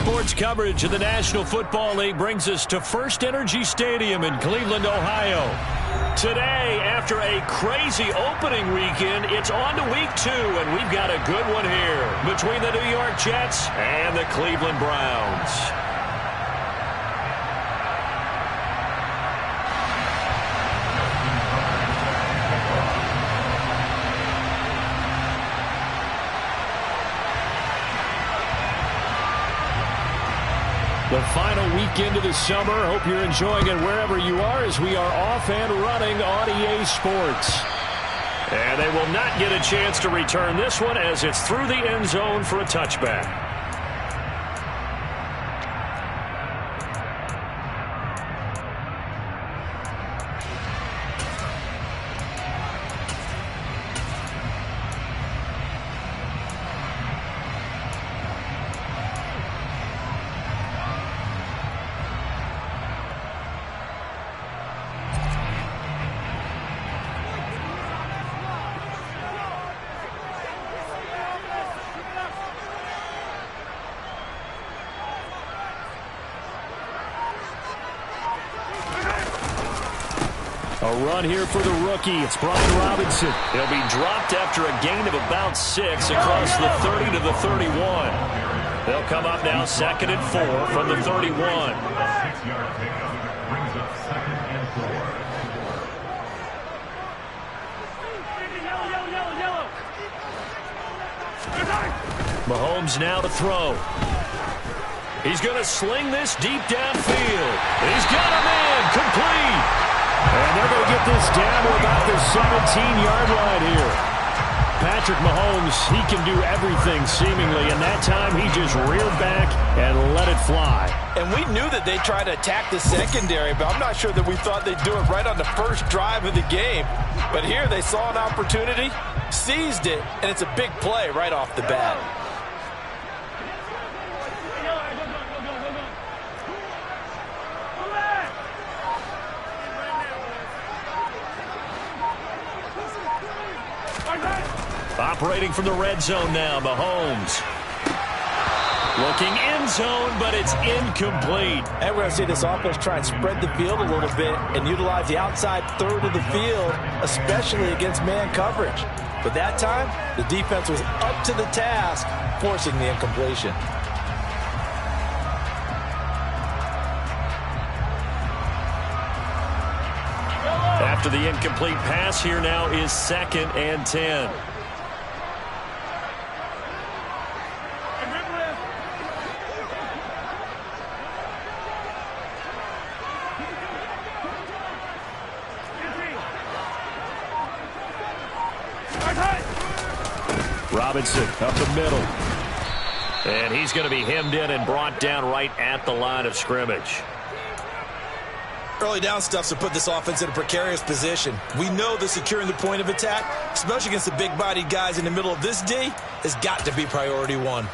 Sports coverage of the National Football League brings us to First Energy Stadium in Cleveland, Ohio. Today, after a crazy opening weekend, it's on to week 2, and we've got a good one here between the New York Jets and the Cleveland Browns. The final weekend of the summer. Hope you're enjoying it wherever you are as we are off and running on EA Sports. And they will not get a chance to return this one as it's through the end zone for a touchback. A run here for the rookie. It's Brian Robinson. He'll be dropped after a gain of about 6 across the 30 to the 31. They'll come up now 2nd and 4 from the 31. Mahomes now to throw. He's going to sling this deep downfield. He's got a man complete. And they're going to get this down to about the 17-yard line here. Patrick Mahomes, he can do everything seemingly, and that time he just reared back and let it fly. And we knew that they'd try to attack the secondary, but I'm not sure that we thought they'd do it right on the first drive of the game. But here they saw an opportunity, seized it, and it's a big play right off the bat. Operating from the red zone now, Mahomes. Looking end zone, but it's incomplete. And we're going to see this offense try and spread the field a little bit and utilize the outside third of the field, especially against man coverage. But that time, the defense was up to the task, forcing the incompletion. After the incomplete pass, here now is 2nd and 10. Robinson up the middle. And he's going to be hemmed in and brought down right at the line of scrimmage. Early down stuffs to put this offense in a precarious position. We know that securing the point of attack, especially against the big-bodied guys in the middle of this D, has got to be priority 1.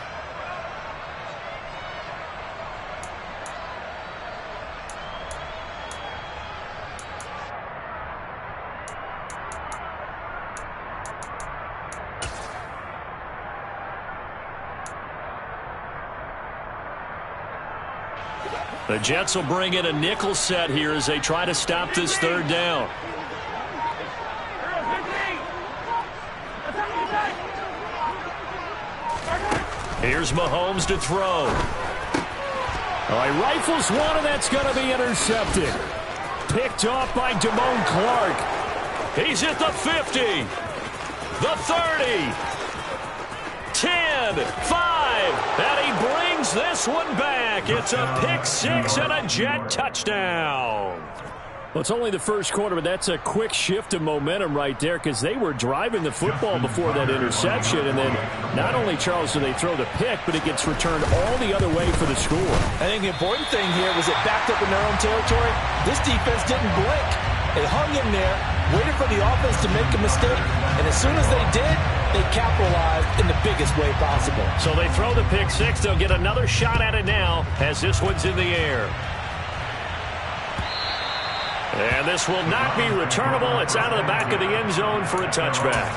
The Jets will bring in a nickel set here as they try to stop this 3rd down. Here's Mahomes to throw. He rifles one, and that's going to be intercepted. Picked off by Damone Clark. He's at the 50, the 30, 10, 5, and he brings this one back. It's a pick 6 and a Jet touchdown. Well, it's only the first quarter, but that's a quick shift of momentum right there because they were driving the football before that interception. And then not only, Charles, do they throw the pick, but it gets returned all the other way for the score. I think the important thing here was it backed up in their own territory. This defense didn't blink. They hung in there, waited for the offense to make a mistake, and as soon as they did, they capitalized in the biggest way possible. So they throw the pick 6. They'll get another shot at it now as this one's in the air. And this will not be returnable. It's out of the back of the end zone for a touchback.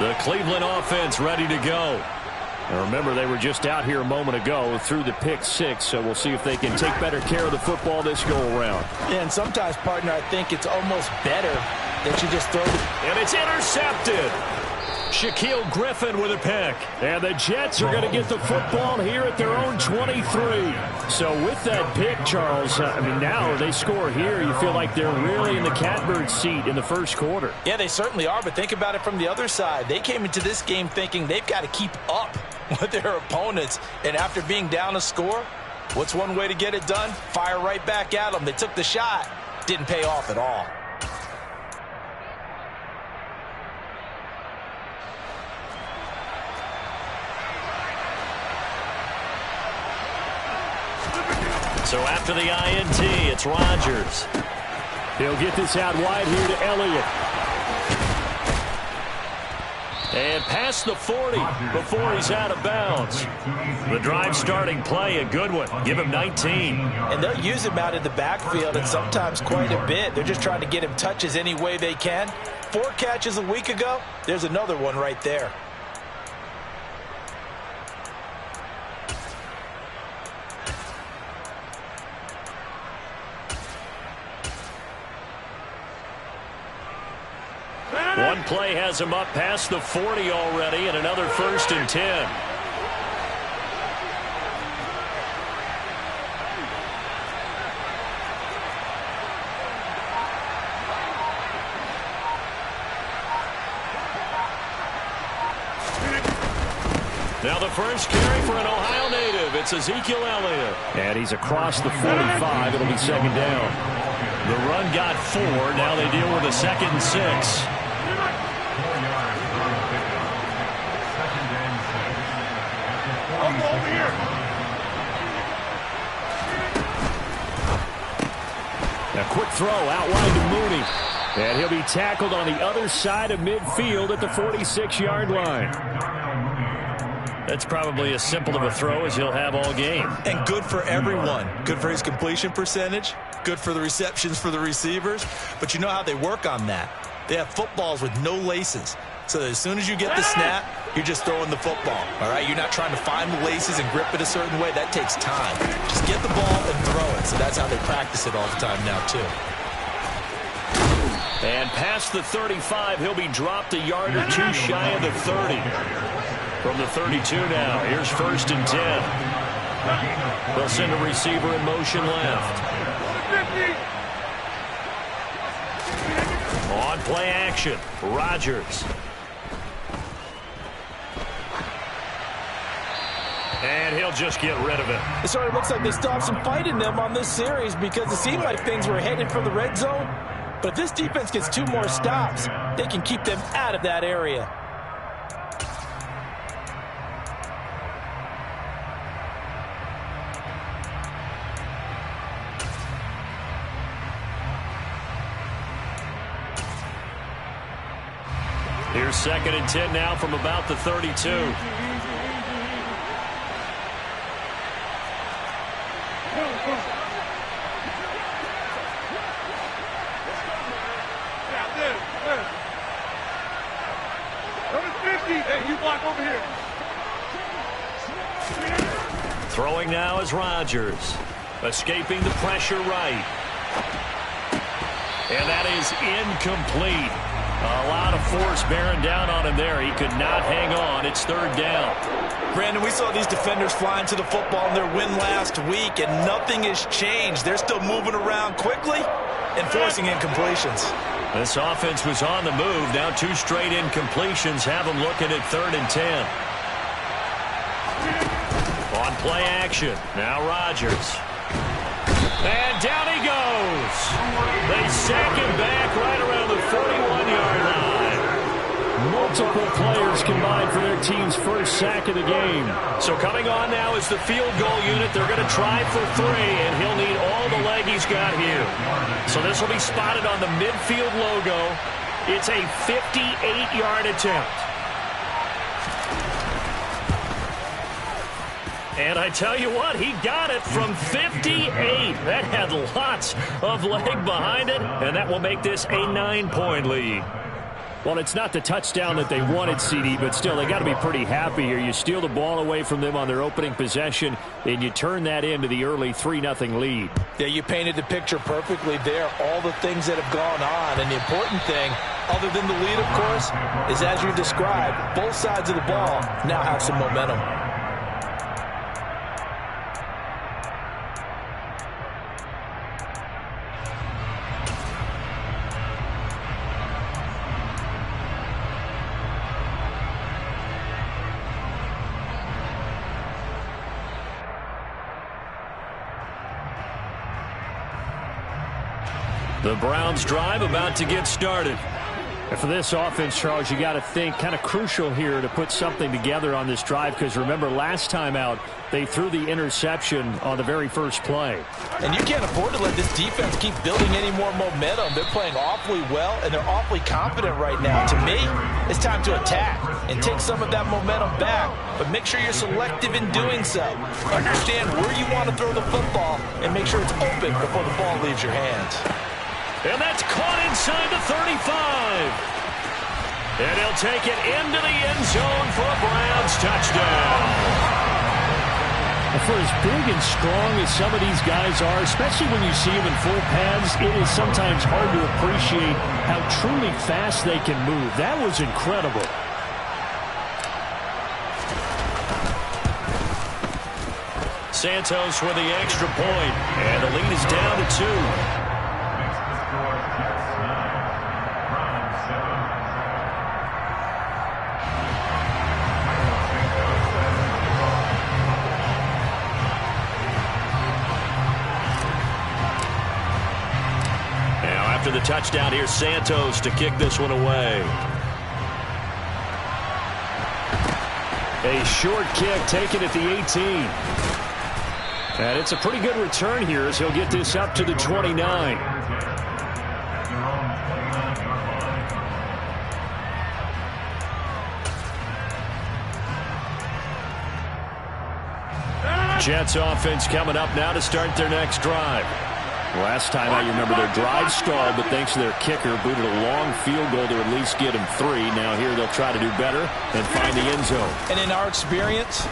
The Cleveland offense ready to go. And remember, they were just out here a moment ago through the pick six, so we'll see if they can take better care of the football this go-around. Yeah, and sometimes, partner, I think it's almost better that you just throw it. And it's intercepted. Shaquille Griffin with a pick. And the Jets are going to get the football here at their own 23. So with that pick, Charles, now they score here. You feel like they're really in the catbird seat in the first quarter. Yeah, they certainly are, but think about it from the other side. They came into this game thinking they've got to keep up with their opponents. And after being down a score, what's one way to get it done? Fire right back at them. They took the shot. Didn't pay off at all. So after the INT, it's Rodgers. He'll get this out wide here to Elliott. And past the 40 before he's out of bounds. The drive starting play, a good one. Give him 19. And they'll use him out in the backfield, and sometimes quite a bit. They're just trying to get him touches any way they can. 4 catches a week ago. There's another one right there. One play has him up past the 40 already, and another 1st and 10. Now the first carry for an Ohio native. It's Ezekiel Elliott. And he's across the 45. It'll be 2nd down. The run got 4. Now they deal with a 2nd and 6. A quick throw out wide to Mooney. And he'll be tackled on the other side of midfield at the 46-yard line. That's probably as simple of a throw as he'll have all game. And good for everyone. Good for his completion percentage. Good for the receptions for the receivers. But you know how they work on that. They have footballs with no laces. So as soon as you get the snap, you're just throwing the football. All right, you're not trying to find the laces and grip it a certain way. That takes time. Just get the ball and throw it. So that's how they practice it all the time now, too. And past the 35, he'll be dropped a yard or 2 shy of the 30. From the 32 now, here's 1st and 10. They'll send a receiver in motion left. On play action, Rodgers. And he'll just get rid of it. It sort of looks like they still have some fight in them on this series because it seemed like things were headed for the red zone. But if this defense gets 2 more stops, they can keep them out of that area. Here's 2nd and 10 now from about the 32. Throwing now is Rodgers. Escaping the pressure right. And that is incomplete. A lot of force bearing down on him there. He could not hang on. It's 3rd down. Brandon, we saw these defenders flying to the football in their win last week, and nothing has changed. They're still moving around quickly and forcing incompletions. This offense was on the move. Now 2 straight incompletions have them looking at 3rd and 10. On play action. Now Rodgers. And down he goes. They sack him back right around the 41-yard line. Multiple players combined for their team's first sack of the game. So coming on now is the field goal unit. They're going to try for 3, and he'll need all the leg he's got here. So this will be spotted on the midfield logo. It's a 58-yard attempt. And I tell you what, he got it from 58. That had lots of leg behind it, and that will make this a 9-point lead. Well, it's not the touchdown that they wanted, CD, but still, they got to be pretty happy here. You steal the ball away from them on their opening possession, and you turn that into the early 3-0 lead. Yeah, you painted the picture perfectly there, all the things that have gone on. And the important thing, other than the lead, of course, is as you described, both sides of the ball now have some momentum. The Browns drive about to get started. And for this offense, Charles, you got to think kind of crucial here to put something together on this drive, because remember last time out they threw the interception on the very first play. And you can't afford to let this defense keep building any more momentum. They're playing awfully well, and they're awfully confident right now. To me, it's time to attack and take some of that momentum back, but make sure you're selective in doing so. Understand where you want to throw the football and make sure it's open before the ball leaves your hands. And that's caught inside the 35. And he'll take it into the end zone for a Browns touchdown. For as big and strong as some of these guys are, especially when you see them in full pads, it is sometimes hard to appreciate how truly fast they can move. That was incredible. Santos with the extra point, and the lead is down to 2. After the touchdown, here's Santos to kick this one away. A short kick taken at the 18. And it's a pretty good return here as he'll get this up to the 29. Jets offense coming up now to start their next drive. Last time out, you remember their drive stalled, but thanks to their kicker, booted a long field goal to at least get him 3. Now here they'll try to do better and find the end zone. And in our experience,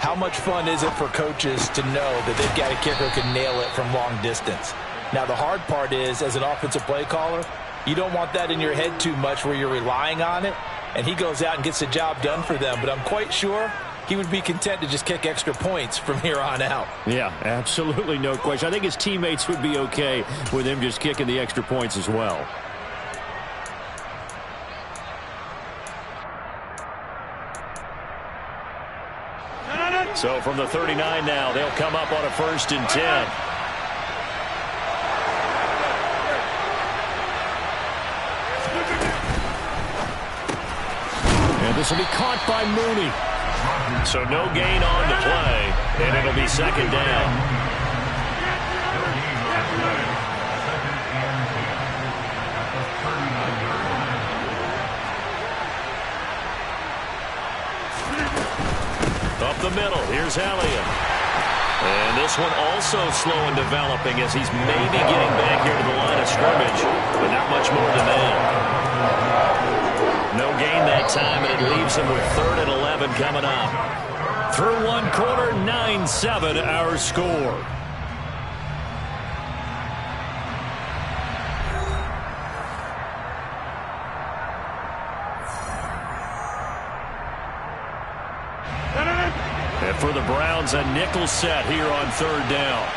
how much fun is it for coaches to know that they've got a kicker who can nail it from long distance? Now the hard part is, as an offensive play caller, you don't want that in your head too much where you're relying on it, and he goes out and gets the job done for them. But I'm quite sure he would be content to just kick extra points from here on out. Yeah, absolutely no question. I think his teammates would be okay with him just kicking the extra points as well. So from the 39 now, they'll come up on a 1st and 10. And this will be caught by Mooney. So no gain on the play, and it'll be 2nd down. Up the middle, here's Elliott. And this one also slow in developing as he's maybe getting back here to the line of scrimmage, but not much more than that. No gain that time, and it leaves him with 3rd and 11 coming up. Through one quarter, 9-7 our score. And for the Browns, a nickel set here on 3rd down.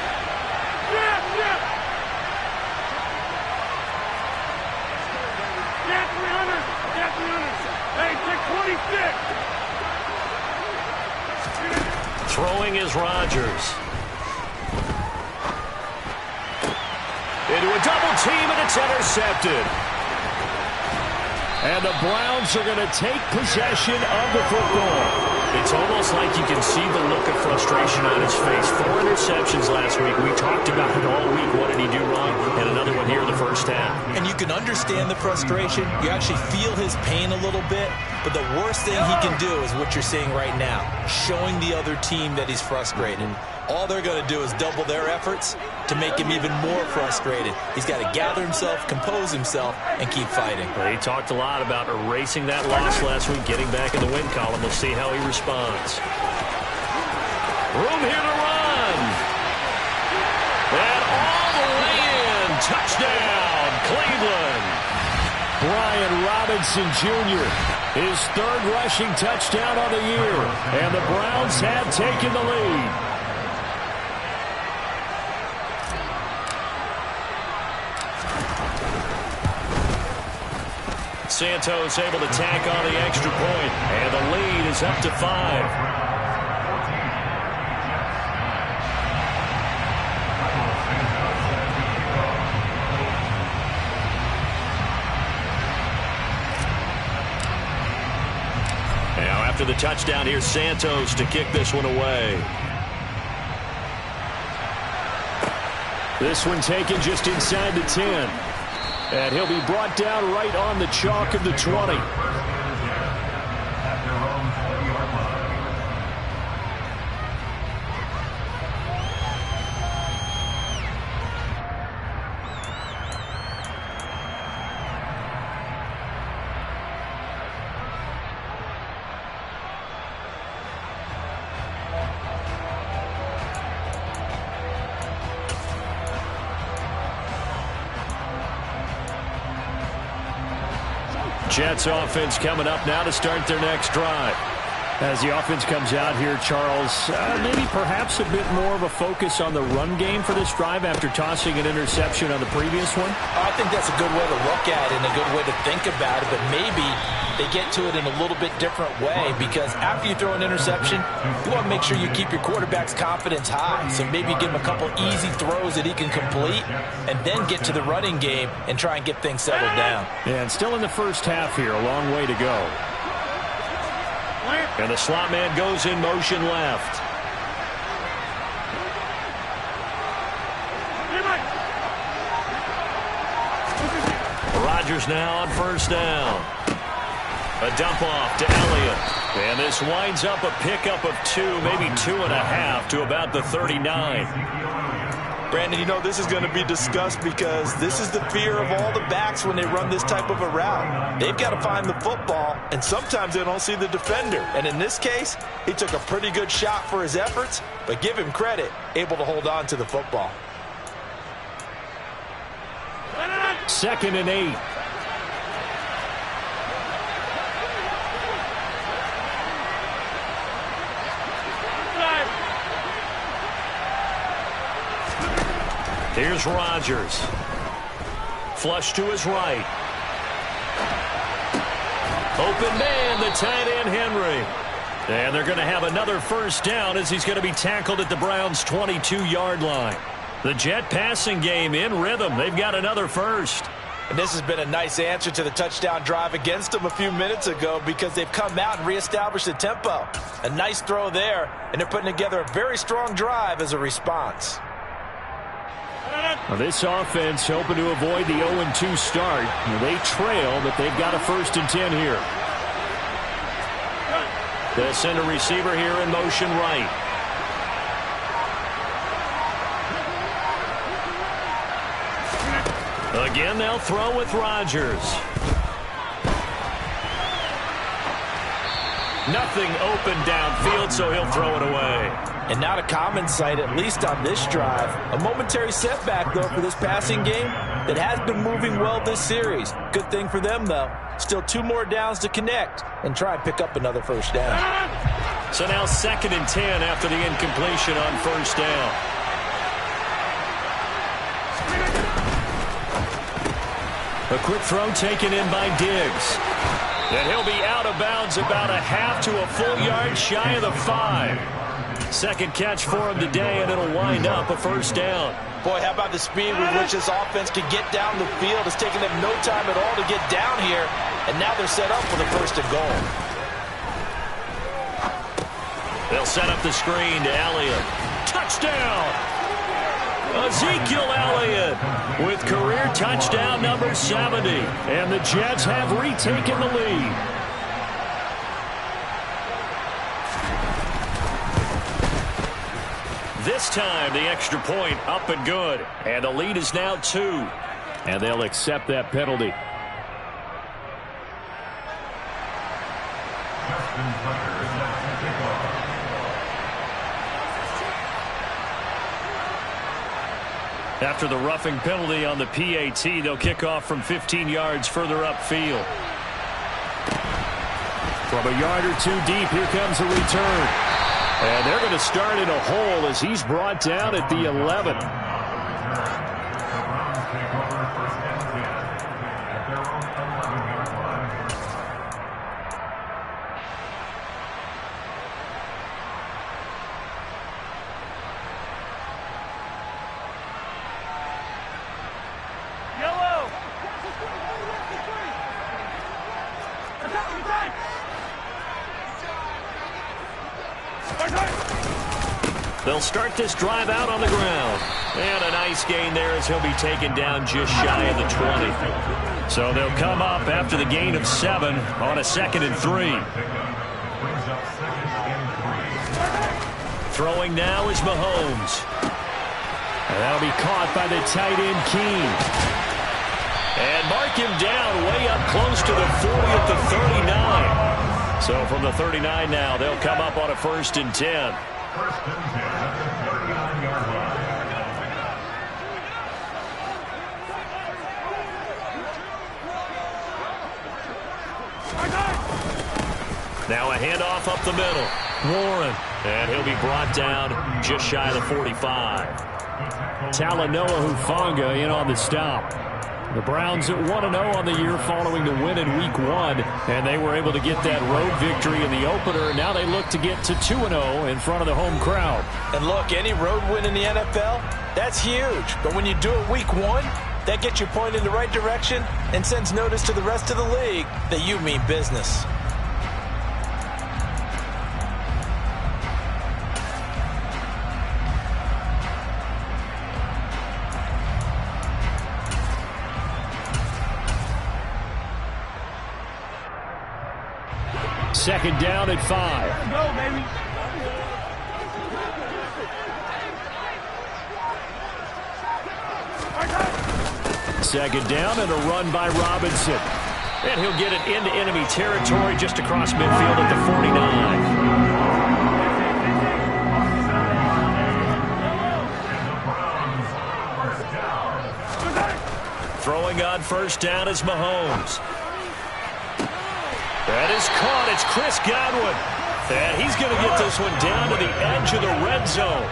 Throwing is Rodgers. Into a double team, and it's intercepted. And the Browns are going to take possession of the football. It's almost like you can see the look of frustration on his face. 4 interceptions last week. We talked about it all week, what an he do wrong? And another one here in the first half. And you can understand the frustration. You actually feel his pain a little bit. But the worst thing he can do is what you're seeing right now, showing the other team that he's frustrated. All they're going to do is double their efforts to make him even more frustrated. He's got to gather himself, compose himself, and keep fighting. Well, he talked a lot about erasing that loss last week, getting back in the win column. We'll see how he responds. Room here to run. And all the way in. Touchdown, Cleveland. Brian Robinson Jr., his third rushing touchdown on the year. And the Browns have taken the lead. Santos able to tack on the extra point, and the lead is up to 5. Now after the touchdown, here's Santos to kick this one away. This one taken just inside the 10. And he'll be brought down right on the chalk of the 20. Jets offense coming up now to start their next drive. As the offense comes out here, Charles, maybe perhaps a bit more of a focus on the run game for this drive after tossing an interception on the previous one? I think that's a good way to look at it and a good way to think about it, but maybe they get to it in a little bit different way, because after you throw an interception, you want to make sure you keep your quarterback's confidence high. So maybe give him a couple easy throws that he can complete and then get to the running game and try and get things settled down. And still in the first half here, a long way to go. And the slot man goes in motion left. Rodgers now on first down. A dump off to Elliott. And this winds up a pickup of 2, maybe 2.5 to about the 39. Brandon, you know this is going to be discussed because this is the fear of all the backs when they run this type of a route. They've got to find the football, and sometimes they don't see the defender. And in this case, he took a pretty good shot for his efforts, but give him credit, able to hold on to the football. 2nd and 8. Here's Rodgers. Flush to his right. Open man, the tight end Henry. And they're going to have another first down as he's going to be tackled at the Browns' 22-yard line. The Jet passing game in rhythm. They've got another first. And this has been a nice answer to the touchdown drive against them a few minutes ago, because they've come out and reestablished the tempo. A nice throw there, and they're putting together a very strong drive as a response. Well, this offense hoping to avoid the 0-2 start. They trail, but they've got a 1st and 10 here. They'll send a receiver here in motion right. Again, they'll throw with Rodgers. Nothing open downfield, so he'll throw it away. And not a common sight, at least on this drive. A momentary setback, though, for this passing game that has been moving well this series. Good thing for them, though. Still 2 more downs to connect and try and pick up another first down. So now 2nd and 10 after the incompletion on first down. A quick throw taken in by Diggs. And he'll be out of bounds about a half to a full yard shy of the 5. Second catch for him today, and it'll wind up a first down. Boy, how about the speed with which this offense can get down the field? It's taken them no time at all to get down here, and now they're set up for the 1st and goal. They'll set up the screen to Elliott. Touchdown! Ezekiel Elliott. with career touchdown number 70. And the Jets have retaken the lead. This time, the extra point up and good. And the lead is now 2. And they'll accept that penalty. After the roughing penalty on the PAT, they'll kick off from 15 yards further upfield. From a yard or 2 deep, here comes a return. And they're going to start in a hole as he's brought down at the 11. They'll start this drive out on the ground. And a nice gain there as he'll be taken down just shy of the 20. So they'll come up after the gain of 7 on a 2nd and 3. Throwing now is Mahomes. And that'll be caught by the tight end Keene. And mark him down way up close to the 40 at the 39. So from the 39 now, they'll come up on a 1st and 10. Now a handoff up the middle. Warren. And he'll be brought down just shy of the 45. Talanoa Hufanga in on the stop. The Browns at 1-0 on the year following the win in Week 1. And they were able to get that road victory in the opener. Now they look to get to 2-0 in front of the home crowd. And look, any road win in the NFL, that's huge. But when you do it Week 1, that gets you pointed in the right direction and sends notice to the rest of the league that you mean business. Second down at 5. Go, baby. Second down and a run by Robinson. And he'll get it into enemy territory just across midfield at the 49. Throwing on 1st down is Mahomes. That is caught. It's Chris Godwin. And he's going to get this one down to the edge of the red zone.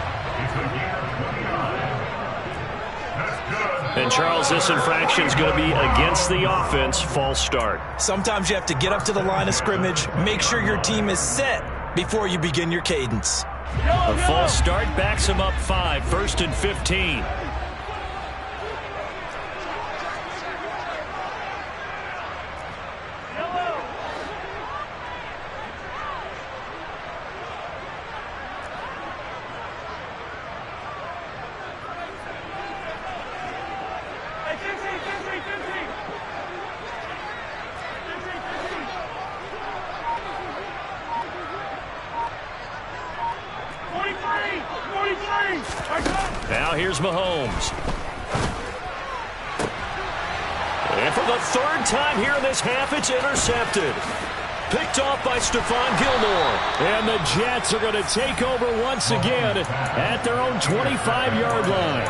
And Charles, this infraction is going to be against the offense. False start. Sometimes you have to get up to the line of scrimmage, make sure your team is set before you begin your cadence. A false start backs him up 5, 1st and 15. Now here's Mahomes. And for the 3rd time here in this half, it's intercepted. Picked off by Stephon Gilmore. And the Jets are going to take over once again at their own 25-yard line.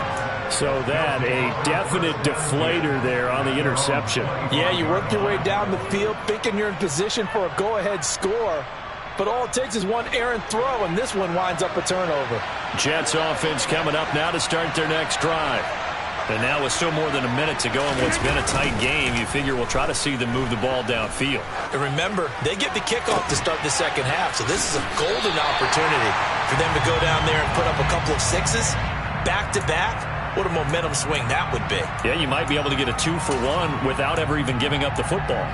So that a definite deflator there on the interception. Yeah, you work your way down the field thinking you're in position for a go-ahead score. But all it takes is one errant throw, and this one winds up a turnover. Jets offense coming up now to start their next drive. And now with still more than a minute to go in what's been a tight game, you figure we'll try to see them move the ball downfield. And remember, they get the kickoff to start the second half, so this is a golden opportunity for them to go down there and put up a couple of 6s back-to-back. What a momentum swing that would be. Yeah, you might be able to get a 2-for-1 without ever even giving up the football.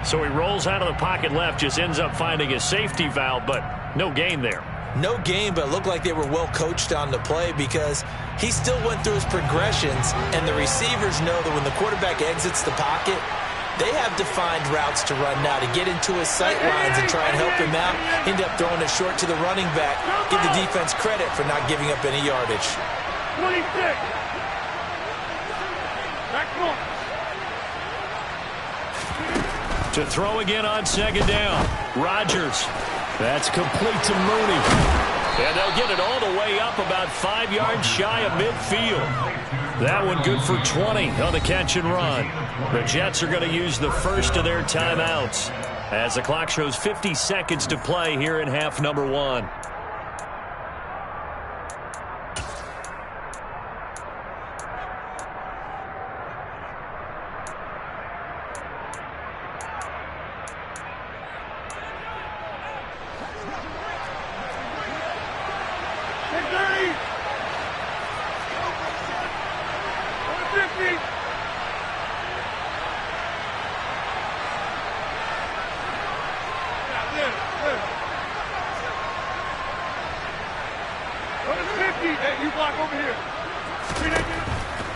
So he rolls out of the pocket left, just ends up finding a safety valve, but no gain there. No gain, but it looked like they were well coached on the play because he still went through his progressions, and the receivers know that when the quarterback exits the pocket, they have defined routes to run now to get into his sight lines and try and help him out. End up throwing it short to the running back. Give the defense credit for not giving up any yardage. 26. Back one. To throw again on second down. Rodgers. That's complete to Mooney. And they'll get it all the way up about 5 yards shy of midfield. That one good for 20 on the catch and run. The Jets are going to use the first of their timeouts as the clock shows 50 seconds to play here in half number 1.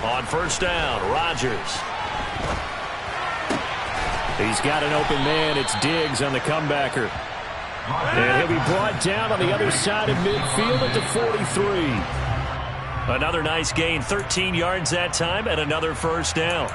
On first down, Rodgers. He's got an open man. It's Diggs on the comebacker. And he'll be brought down on the other side of midfield at the 43. Another nice gain, 13 yards that time, and another first down.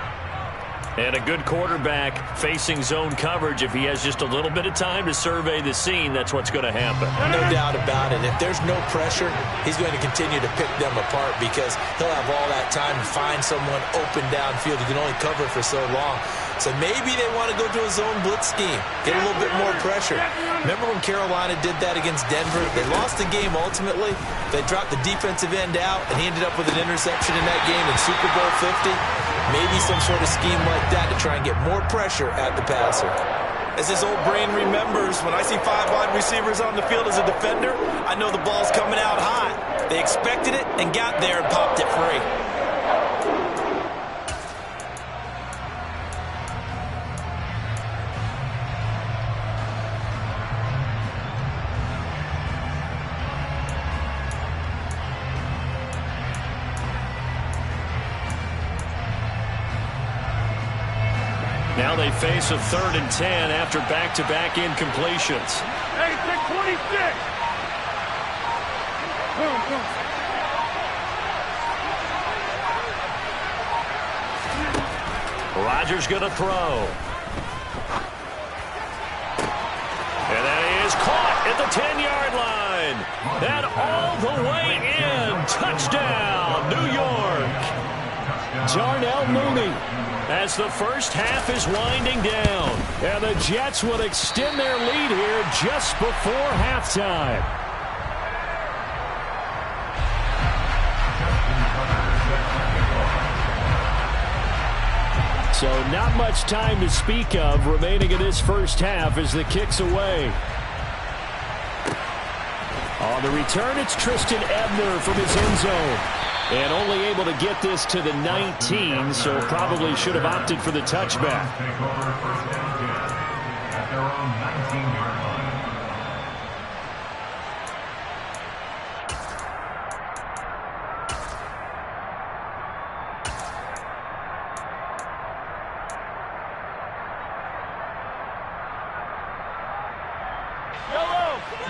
And a good quarterback facing zone coverage. If he has just a little bit of time to survey the scene, that's what's going to happen. No doubt about it. If there's no pressure, he's going to continue to pick them apart because he'll have all that time to find someone open downfield. He can only cover for so long. So maybe they want to go to a zone blitz scheme, get a little bit more pressure. Remember when Carolina did that against Denver? They lost the game ultimately. They dropped the defensive end out, and he ended up with an interception in that game in Super Bowl 50. Maybe some sort of scheme like that to try and get more pressure at the passer. As his old brain remembers, when I see 5 wide receivers on the field as a defender, I know the ball's coming out hot. They expected it and got there and popped it free. Now they face a 3rd and 10 after back-to-back incompletions. Hey, 26. Boom, boom. Rodgers going to throw. And that is caught at the 10-yard line. And all the way in. Touchdown, New York. Darnell Mooney. As the first half is winding down. And the Jets will extend their lead here just before halftime. So not much time to speak of remaining in this first half as the kick's away. On the return, it's Tristan Ebner from his end zone. And only able to get this to the 19, so probably should have opted for the touchback.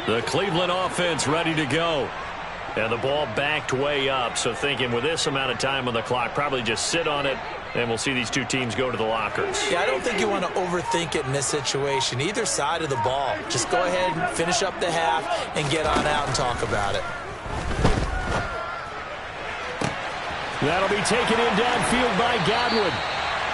The Cleveland offense ready to go. And the ball backed way up, so thinking with this amount of time on the clock, probably just sit on it, and we'll see these two teams go to the lockers. Yeah, I don't think you want to overthink it in this situation. Either side of the ball. Just go ahead and finish up the half and get on out and talk about it. That'll be taken in downfield by Godwin.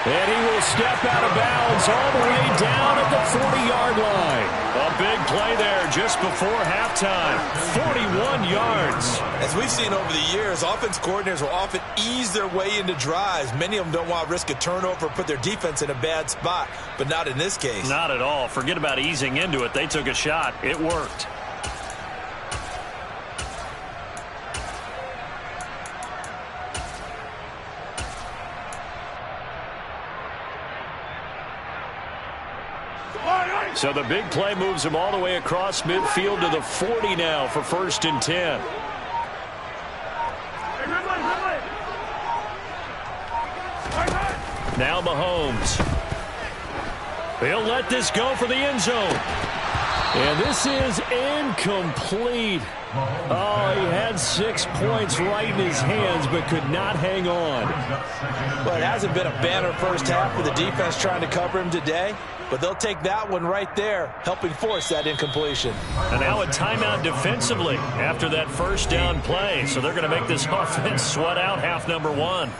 And he will step out of bounds all the way down at the 40-yard line. A big play there just before halftime. 41 yards. As we've seen over the years, offense coordinators will often ease their way into drives. Many of them don't want to risk a turnover or put their defense in a bad spot, but not in this case. Not at all. Forget about easing into it. They took a shot. It worked. So the big play moves him all the way across midfield to the 40 now for 1st and 10. Now Mahomes. He'll let this go for the end zone. And this is incomplete. Oh, he had 6 points right in his hands, but could not hang on. Well, it hasn't been a banner first half with the defense trying to cover him today, but they'll take that one right there, helping force that incompletion. And now a timeout defensively after that first down play. So they're going to make this offense sweat out half number 1.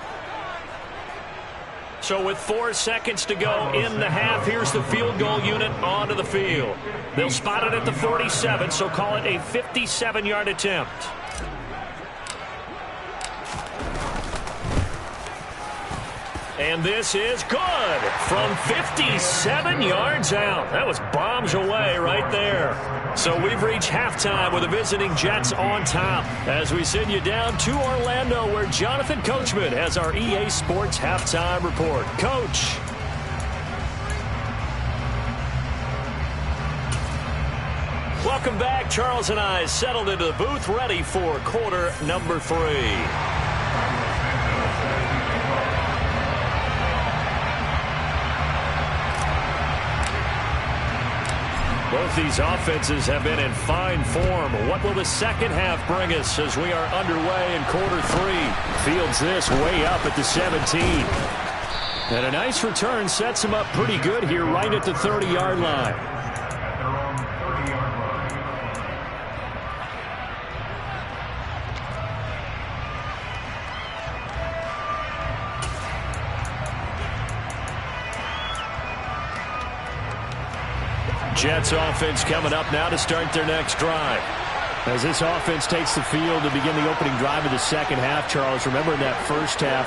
So with 4 seconds to go in the half, here's the field goal unit onto the field. They'll spot it at the 47, so call it a 57-yard attempt. And this is good from 57 yards out. That was bombs away right there. So we've reached halftime with the visiting Jets on top as we send you down to Orlando where Jonathan Coachman has our EA Sports halftime report. Coach. Welcome back. Charles and I settled into the booth ready for quarter number 3. Both these offenses have been in fine form. What will the second half bring us as we are underway in quarter 3? Fields this way up at the 17. And a nice return sets him up pretty good here right at the 30-yard line. Jets offense coming up now to start their next drive. As this offense takes the field to begin the opening drive of the second half, Charles, remember in that first half,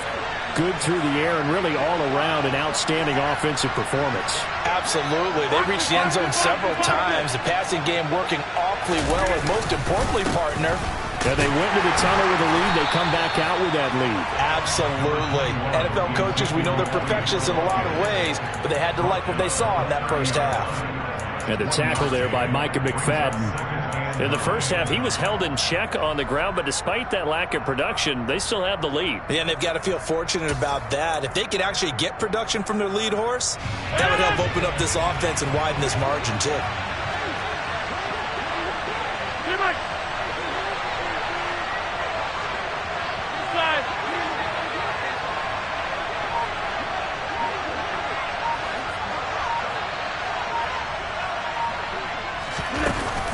good through the air and really all around an outstanding offensive performance. Absolutely. They reached the end zone several times. The passing game working awfully well, and most importantly, partner, yeah, they went to the tunnel with a lead. They come back out with that lead. Absolutely. NFL coaches, we know they're perfectionists in a lot of ways, but they had to like what they saw in that first half. And the tackle there by Micah McFadden. In the first half, he was held in check on the ground, but despite that lack of production, they still have the lead. Yeah, and they've got to feel fortunate about that. If they could actually get production from their lead horse, that would help open up this offense and widen this margin, too.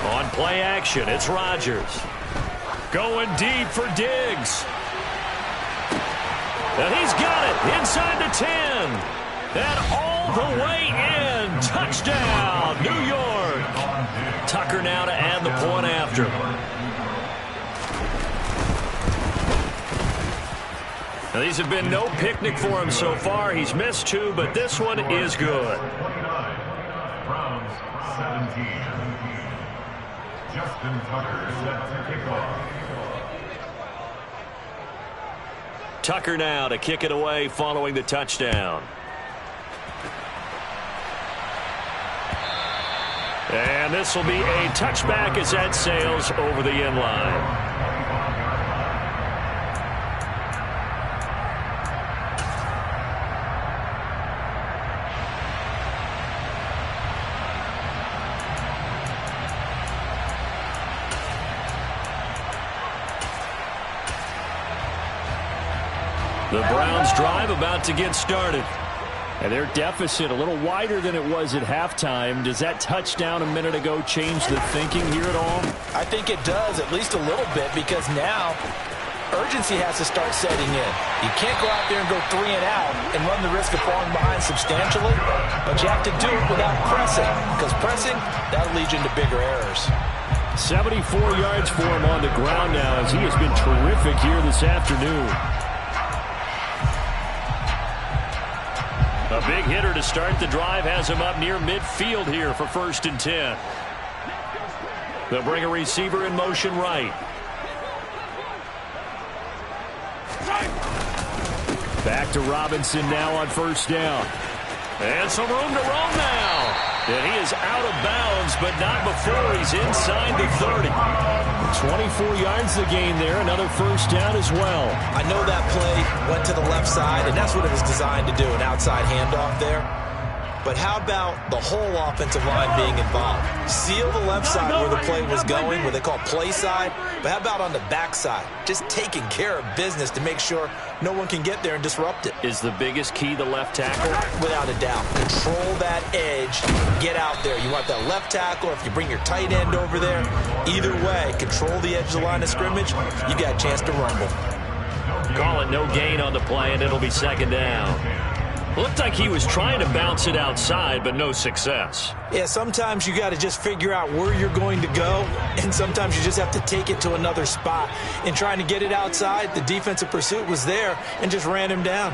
On play action, it's Rodgers. Going deep for Diggs. And he's got it inside the 10. And all the way in. Touchdown, New York. Tucker now to add the point after. Now, these have been no picnic for him so far. He's missed 2, but this one is good. Browns 17. Justin Tucker set to kick off. Tucker now to kick it away following the touchdown. And this will be a touchback as that sails over the end line. The Browns drive about to get started. And their deficit a little wider than it was at halftime. Does that touchdown a minute ago change the thinking here at all? I think it does, at least a little bit, because now urgency has to start setting in. You can't go out there and go 3 and out and run the risk of falling behind substantially, but you have to do it without pressing, because pressing, that'll lead you into bigger errors. 74 yards for him on the ground now as he has been terrific here this afternoon. A big hitter to start the drive has him up near midfield here for 1st and 10. They'll bring a receiver in motion right. Back to Robinson now on 1st down. And some room to roam now. And he is out of bounds, but not before he's inside the 30. 24 yards to gain there. Another first down as well. I know that play went to the left side, and that's what it was designed to do, an outside handoff there. But how about the whole offensive line being involved? Seal the left side where the play was going, what they call play side. But how about on the back side? Just taking care of business to make sure no one can get there and disrupt it. Is the biggest key the left tackle? Without a doubt. Control that edge. Get out there. You want that left tackle, or if you bring your tight end over there, either way, control the edge of the line of scrimmage, you got a chance to rumble. Call it no gain on the play, and it'll be second down. Looked like he was trying to bounce it outside, but no success. Yeah, sometimes you got to just figure out where you're going to go, and sometimes you just have to take it to another spot. In trying to get it outside, the defensive pursuit was there and just ran him down.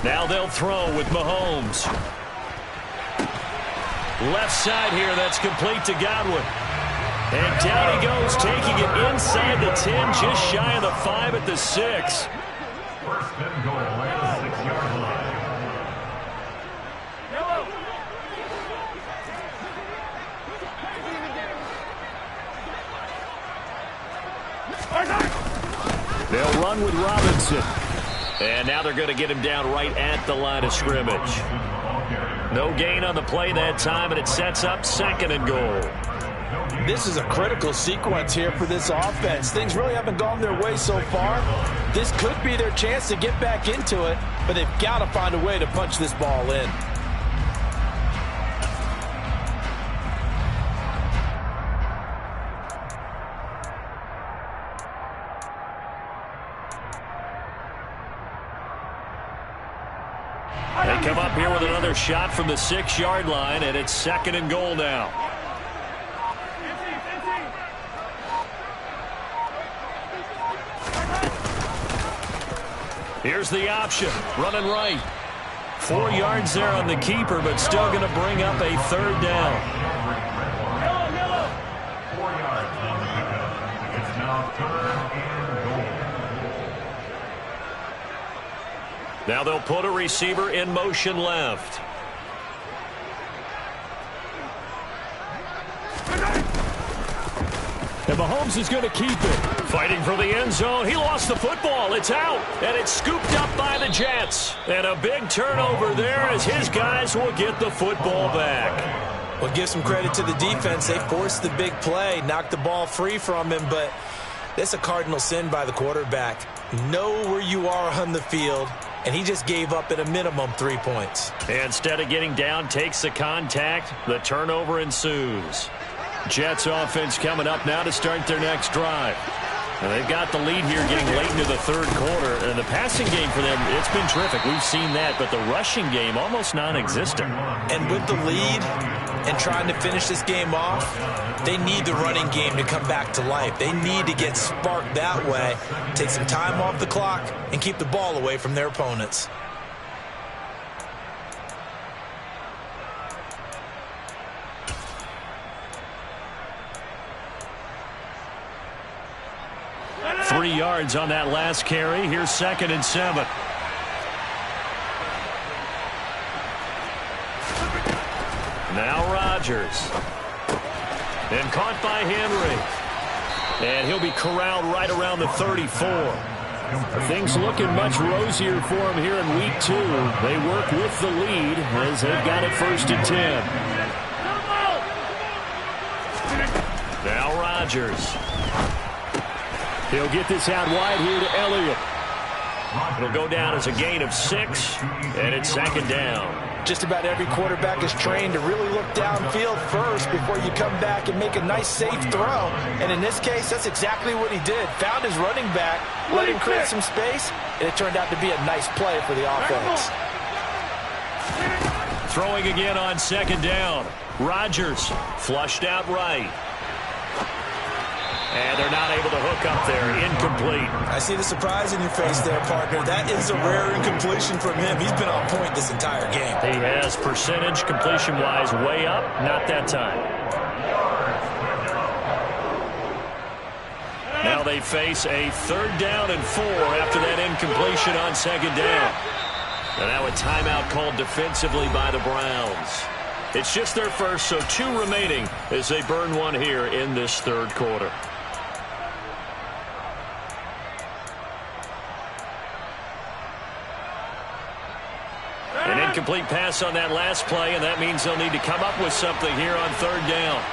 Now they'll throw with Mahomes. Left side here, that's complete to Godwin. And down he goes, taking it inside the 10, just shy of the 5 at the 6. First and goal at the 6-yard line. They'll run with Robinson. And now they're going to get him down right at the line of scrimmage. No gain on the play that time, and it sets up second and goal. This is a critical sequence here for this offense. Things really haven't gone their way so far. This could be their chance to get back into it, but they've got to find a way to punch this ball in. They come up here with another shot from the 6-yard line, and it's second and goal now. Here's the option, running right. 4 yards there on the keeper, but still going to bring up a third down. 4 yards on the pickup. It's now third and goal. Now they'll put a receiver in motion left. And Mahomes is going to keep it. Fighting for the end zone. He lost the football. It's out. And it's scooped up by the Jets. And a big turnover there as his guys will get the football back. Well, give some credit to the defense. They forced the big play, knocked the ball free from him, but that's a cardinal sin by the quarterback. Know where you are on the field, and he just gave up at a minimum 3 points. Instead of getting down, takes the contact. The turnover ensues. Jets offense coming up now to start their next drive. And they've got the lead here getting late into the third quarter. And the passing game for them, it's been terrific. We've seen that. But the rushing game, almost non-existent. And with the lead and trying to finish this game off, they need the running game to come back to life. They need to get sparked that way, take some time off the clock, and keep the ball away from their opponents. Three yards on that last carry. Here's second and 7. Now Rodgers. And caught by Henry. And he'll be corralled right around the 34. Things looking much rosier for him here in week 2. They work with the lead as they've got it first and 10. Now Rodgers. He'll get this out wide here to Elliott. It'll go down as a gain of 6, and it's second down. Just about every quarterback is trained to really look downfield first before you come back and make a nice, safe throw. And in this case, that's exactly what he did. Found his running back, let him create some space, and it turned out to be a nice play for the offense. Throwing again on second down. Rodgers flushed out right. And they're not able to hook up there. Incomplete. I see the surprise in your face there, partner. That is a rare incompletion from him. He's been on point this entire game. He has percentage completion-wise way up. Not that time. Now they face a 3rd down and 4 after that incompletion on 2nd down. And now a timeout called defensively by the Browns. It's just their first, so 2 remaining as they burn one here in this 3rd quarter. An incomplete pass on that last play, and that means they'll need to come up with something here on 3rd down.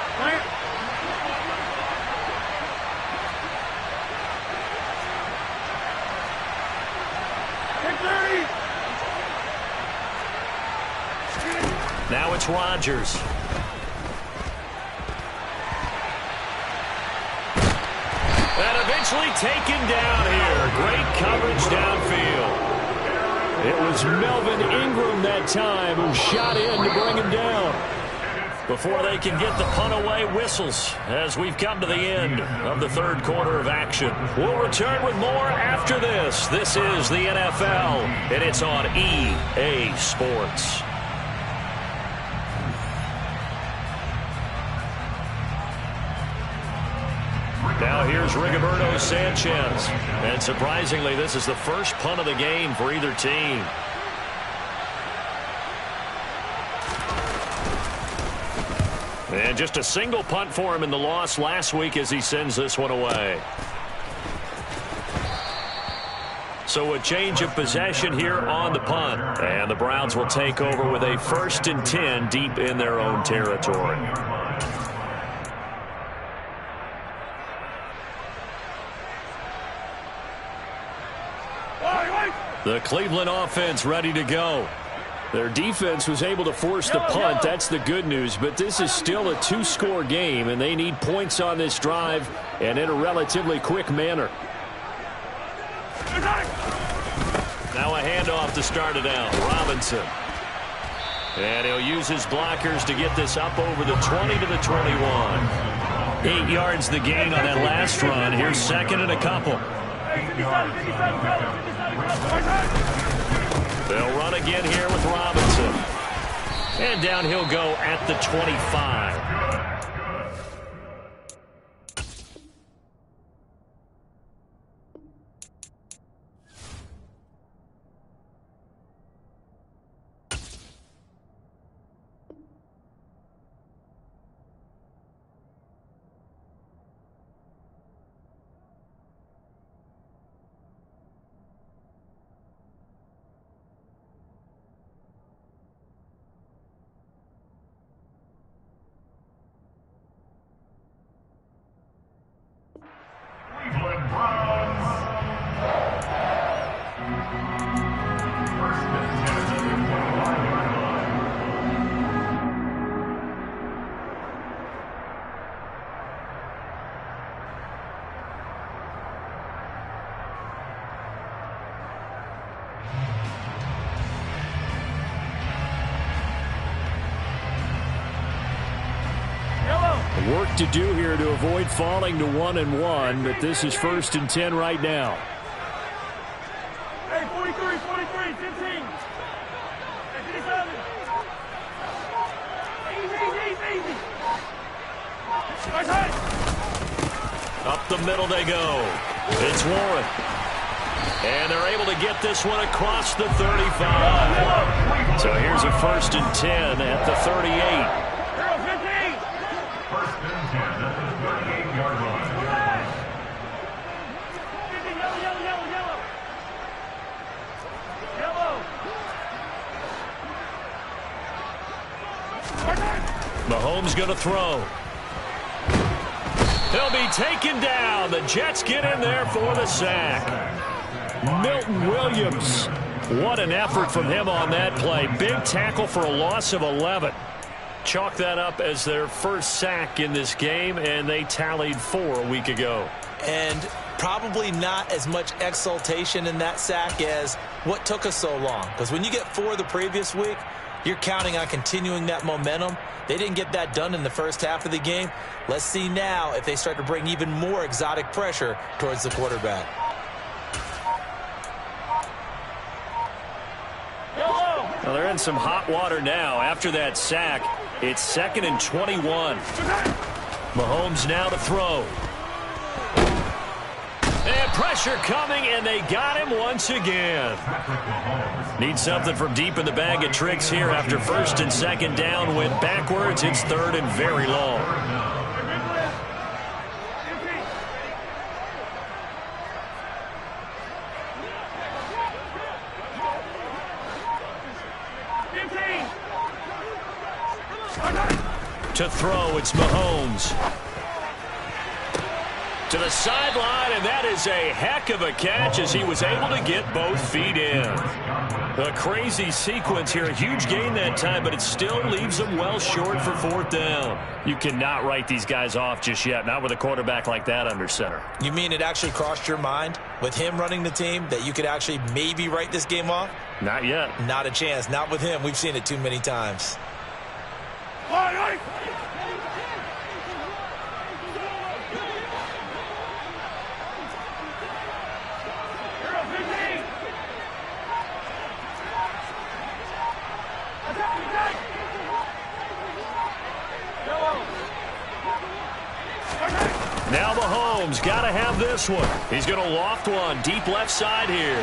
Now it's Rodgers. And eventually taken down here. Great coverage downfield. It was Melvin Ingram that time who shot in to bring him down. Before they can get the punt away, whistles as we've come to the end of the 3rd quarter of action. We'll return with more after this. This is the NFL, and it's on EA Sports. Now here's Rigoberto Sanchez. And surprisingly, this is the first punt of the game for either team. And just a single punt for him in the loss last week as he sends this one away. So a change of possession here on the punt. And the Browns will take over with a 1st and 10 deep in their own territory. The Cleveland offense ready to go. Their defense was able to force the punt. That's the good news. But this is still a 2-score game, and they need points on this drive and in a relatively quick manner. Now a handoff to start it out. Robinson. And he'll use his blockers to get this up over the 20 to the 21. 8 yards the gain on that last run. Here's 2nd and a couple. They'll run again here with Robinson. And down he'll go at the 25. Work to do here to avoid falling to 1-1, but this is 1st and 10 right now. Hey, 43, 15. Easy. Up the middle they go. It's Warren. And they're able to get this one across the 35. So here's a 1st and 10 at the 38. Mahomes going to throw. He'll be taken down. The Jets get in there for the sack. Milton Williams. What an effort from him on that play. Big tackle for a loss of 11. Chalk that up as their first sack in this game, and they tallied 4 a week ago. And probably not as much exultation in that sack as what took us so long. Because when you get 4 the previous week, you're counting on continuing that momentum. They didn't get that done in the first half of the game. Let's see now if they start to bring even more exotic pressure towards the quarterback. Well, they're in some hot water now. After that sack, it's 2nd and 21. Mahomes now to throw. Pressure coming, and they got him once again. Need something from deep in the bag of tricks here after first and second down. Went backwards. It's third and very long. To throw, it's Mahomes. To the sideline, and that is a heck of a catch as he was able to get both feet in. A crazy sequence here. A huge gain that time, but it still leaves him well short for fourth down. You cannot write these guys off just yet, not with a quarterback like that under center. You mean it actually crossed your mind with him running the team that you could actually maybe write this game off? Not yet. Not a chance. Not with him. We've seen it too many times. Now Mahomes got to have this one. He's going to loft one deep left side here.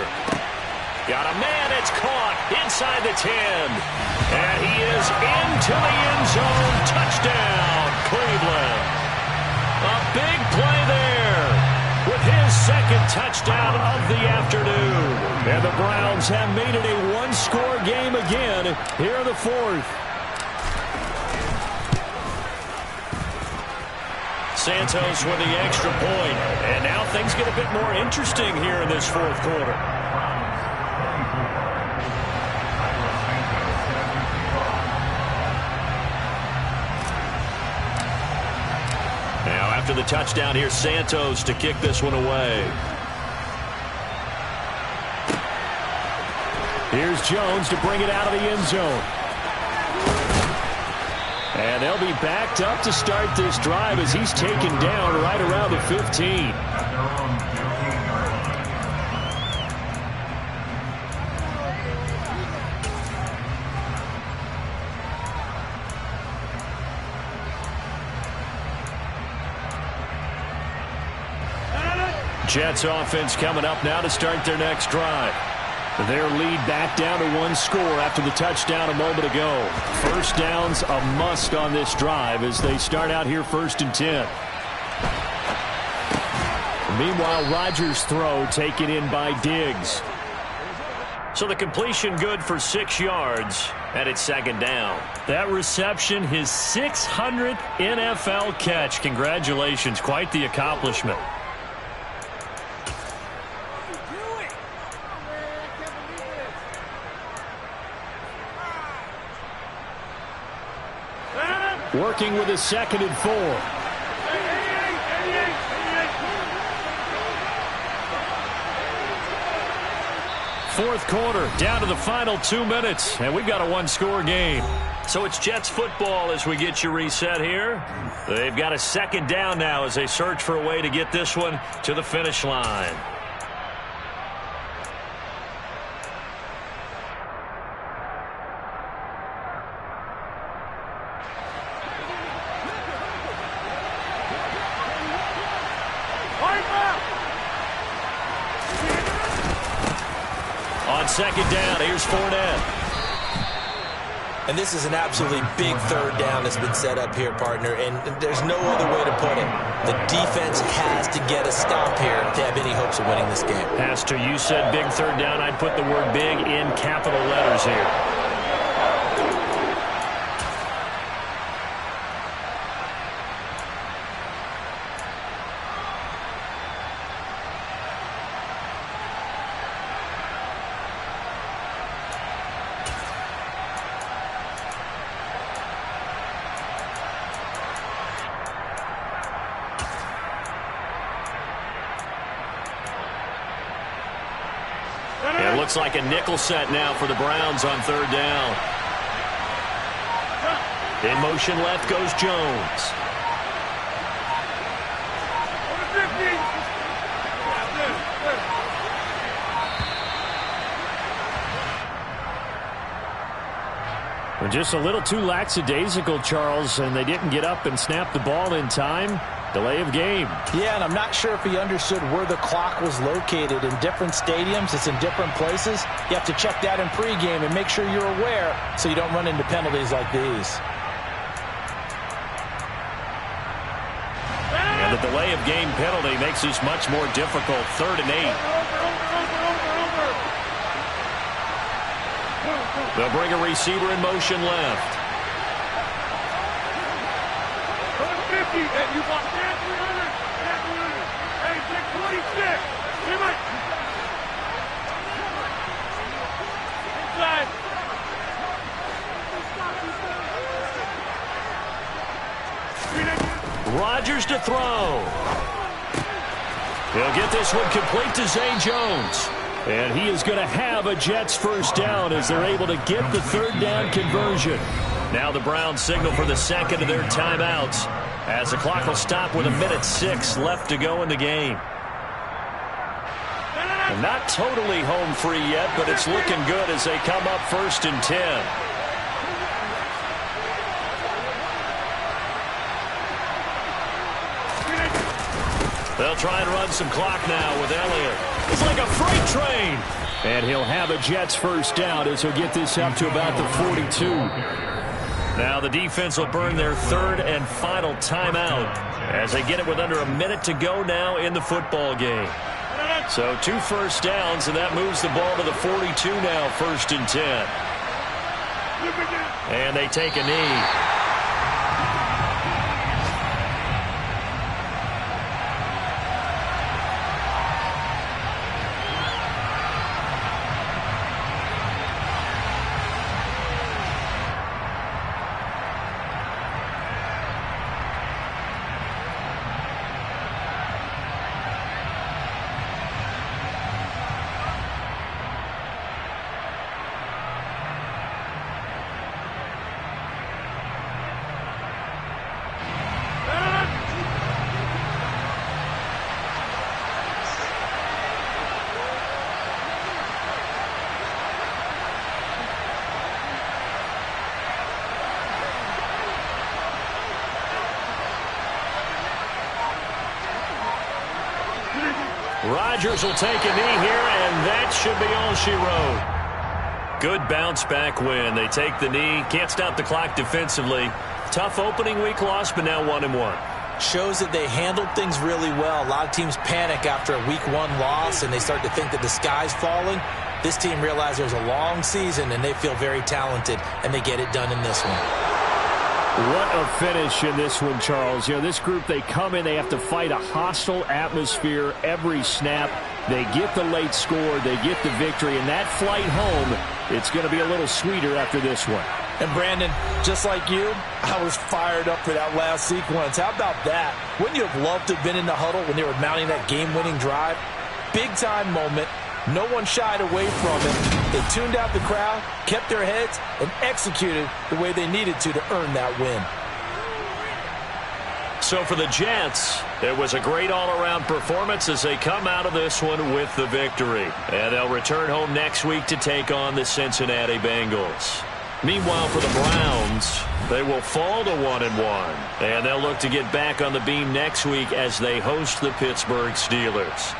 Got a man. It's caught inside the 10. And he is into the end zone. Touchdown, Cleveland. A big play there with his second touchdown of the afternoon. And the Browns have made it a one-score game again here in the fourth. Santos with the extra point. And now things get a bit more interesting here in this fourth quarter. Now after the touchdown, here's Santos to kick this one away. Here's Jones to bring it out of the end zone. And they'll be backed up to start this drive as he's taken down right around the 15. Jets offense coming up now to start their next drive. Their lead back down to one score after the touchdown a moment ago. First down's a must on this drive as they start out here first and 10. Meanwhile, Rodgers' throw taken in by Diggs. So the completion good for 6 yards, and it's second down. That reception, his 600th NFL catch. Congratulations, quite the accomplishment. Working with a second and 4. Fourth quarter, down to the final 2 minutes, and we've got a one-score game. So it's Jets football as we get you reset here. They've got a second down now as they search for a way to get this one to the finish line. Second down, here's Fournette. And this is an absolutely big third down that's been set up here, partner, and there's no other way to put it. The defense has to get a stop here to have any hopes of winning this game. Pastor, you said big third down. I'd put the word big in capital letters here. It looks like a nickel set now for the Browns on third down. In motion left goes Jones. Just a little too lackadaisical, Charles, and they didn't get up and snap the ball in time. Delay of game. Yeah, and I'm not sure if he understood where the clock was located. In different stadiums, it's in different places. You have to check that in pregame and make sure you're aware so you don't run into penalties like these. And the delay of game penalty makes this much more difficult. 3rd and 8. They'll bring a receiver in motion left. 50, and you want 10, 300, 10, 300. Hey, 626. Come on. Inside. Rodgers to throw. He'll get this one complete to Zay Jones. And he is going to have a Jets first down as they're able to get the 3rd down conversion. Now the Browns signal for the second of their timeouts as the clock will stop with 1:06 left to go in the game. And not totally home free yet, but it's looking good as they come up 1st and 10. They'll try and run some clock now with Elliott. It's like a freight train. And he'll have a Jets first down as he'll get this up to about the 42. Now the defense will burn their 3rd and final timeout as they get it with under a minute to go now in the football game. So 2 first downs, and that moves the ball to the 42 now, 1st and 10. And they take a knee. Rodgers will take a knee here, and that should be all she wrote. Good bounce-back win. They take the knee. Can't stop the clock defensively. Tough opening week loss, but now 1-1. Shows that they handled things really well. A lot of teams panic after a week 1 loss, and they start to think that the sky's falling. This team realized there's a long season, and they feel very talented, and they get it done in this one. What a finish in this one, Charles. You know, this group, they come in, they have to fight a hostile atmosphere every snap. They get the late score, they get the victory, and that flight home, it's going to be a little sweeter after this one. And Brandon, just like you, I was fired up for that last sequence. How about that? Wouldn't you have loved to have been in the huddle when they were mounting that game-winning drive? Big-time moment. No one shied away from it. They tuned out the crowd, kept their heads, and executed the way they needed to earn that win. So for the Jets, it was a great all-around performance as they come out of this one with the victory. And they'll return home next week to take on the Cincinnati Bengals. Meanwhile, for the Browns, they will fall to 1-1. And they'll look to get back on the beam next week as they host the Pittsburgh Steelers.